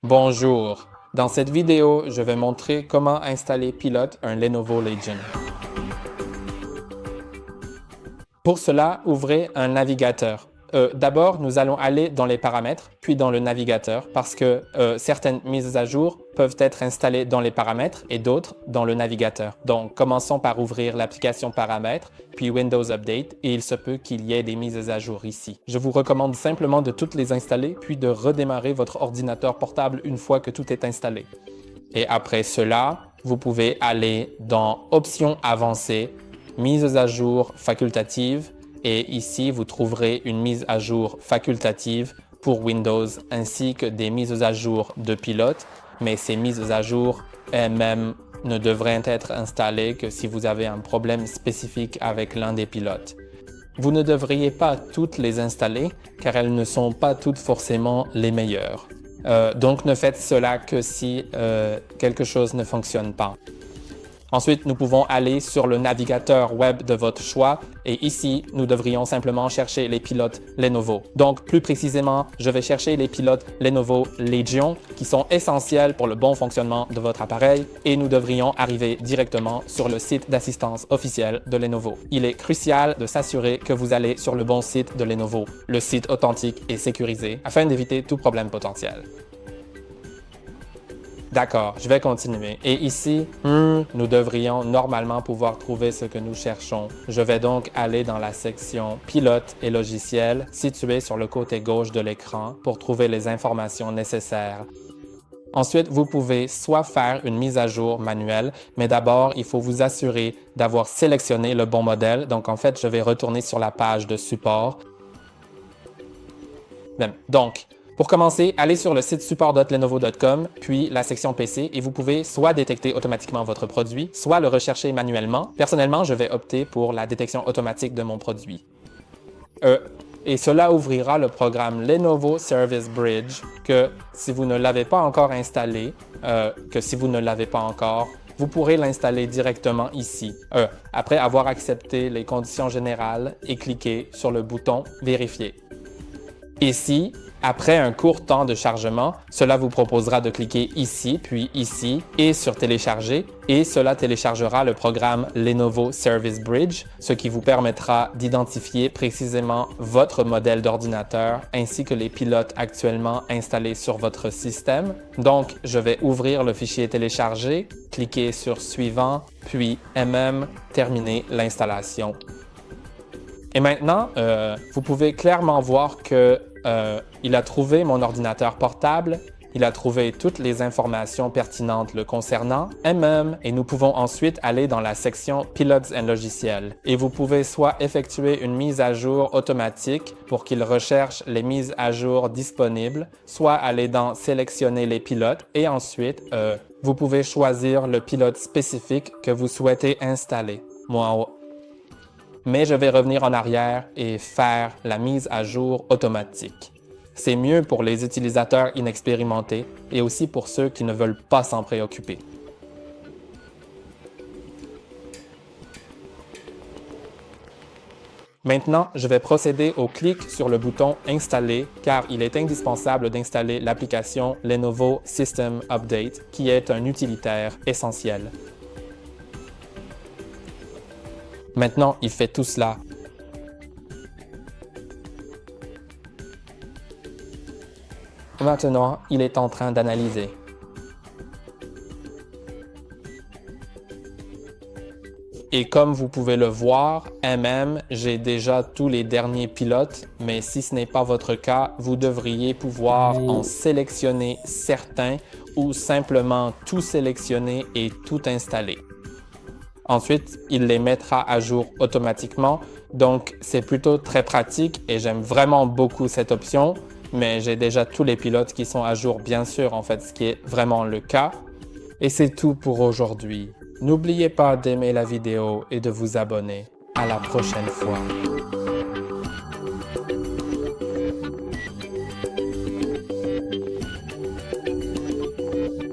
Bonjour, dans cette vidéo, je vais montrer comment installer Pilote un Lenovo Legion. Pour cela, ouvrez un navigateur. D'abord, nous allons aller dans les paramètres, puis dans le navigateur, parce que certaines mises à jour peuvent être installées dans les paramètres et d'autres dans le navigateur. Donc, commençons par ouvrir l'application paramètres, puis Windows Update, et il se peut qu'il y ait des mises à jour ici. Je vous recommande simplement de toutes les installer, puis de redémarrer votre ordinateur portable une fois que tout est installé. Et après cela, vous pouvez aller dans Options avancées, Mises à jour facultatives, et ici, vous trouverez une mise à jour facultative pour Windows ainsi que des mises à jour de Pilote, mais ces mises à jour elles-mêmes ne devraient être installées que si vous avez un problème spécifique avec l'un des pilotes. Vous ne devriez pas toutes les installer car elles ne sont pas toutes forcément les meilleures. Donc ne faites cela que si quelque chose ne fonctionne pas. Ensuite, nous pouvons aller sur le navigateur web de votre choix et ici, nous devrions simplement chercher les pilotes Lenovo. Donc, plus précisément, je vais chercher les pilotes Lenovo Legion qui sont essentiels pour le bon fonctionnement de votre appareil et nous devrions arriver directement sur le site d'assistance officiel de Lenovo. Il est crucial de s'assurer que vous allez sur le bon site de Lenovo, le site authentique et sécurisé, afin d'éviter tout problème potentiel. D'accord, je vais continuer. Et ici, nous devrions normalement pouvoir trouver ce que nous cherchons. Je vais donc aller dans la section Pilote et logiciels située sur le côté gauche de l'écran pour trouver les informations nécessaires. Ensuite, vous pouvez soit faire une mise à jour manuelle, mais d'abord, il faut vous assurer d'avoir sélectionné le bon modèle. Donc, en fait, je vais retourner sur la page de support. Donc, pour commencer, allez sur le site support.lenovo.com, puis la section PC, et vous pouvez soit détecter automatiquement votre produit, soit le rechercher manuellement. Personnellement, je vais opter pour la détection automatique de mon produit. Et cela ouvrira le programme Lenovo Service Bridge, que si vous ne l'avez pas encore installé, vous pourrez l'installer directement ici, après avoir accepté les conditions générales et cliquer sur le bouton « Vérifier ». Ici, après un court temps de chargement, cela vous proposera de cliquer ici, puis ici et sur Télécharger et cela téléchargera le programme Lenovo Service Bridge, ce qui vous permettra d'identifier précisément votre modèle d'ordinateur ainsi que les pilotes actuellement installés sur votre système. Donc, je vais ouvrir le fichier téléchargé, cliquer sur Suivant, puis terminer l'installation. Et maintenant, vous pouvez clairement voir que il a trouvé mon ordinateur portable, il a trouvé toutes les informations pertinentes le concernant, et nous pouvons ensuite aller dans la section Pilotes et logiciels. Et vous pouvez soit effectuer une mise à jour automatique pour qu'il recherche les mises à jour disponibles, soit aller dans Sélectionner les pilotes et ensuite, vous pouvez choisir le pilote spécifique que vous souhaitez installer. Mais je vais revenir en arrière et faire la mise à jour automatique. C'est mieux pour les utilisateurs inexpérimentés et aussi pour ceux qui ne veulent pas s'en préoccuper. Maintenant, je vais procéder au clic sur le bouton « Installer » car il est indispensable d'installer l'application Lenovo System Update qui est un utilitaire essentiel. Maintenant, il fait tout cela. Maintenant, il est en train d'analyser. Et comme vous pouvez le voir, j'ai déjà tous les derniers pilotes, mais si ce n'est pas votre cas, vous devriez pouvoir en sélectionner certains ou simplement tout sélectionner et tout installer. Ensuite, il les mettra à jour automatiquement, donc c'est plutôt très pratique et j'aime vraiment beaucoup cette option, mais j'ai déjà tous les pilotes qui sont à jour, bien sûr, en fait, ce qui est vraiment le cas. Et c'est tout pour aujourd'hui. N'oubliez pas d'aimer la vidéo et de vous abonner. À la prochaine fois.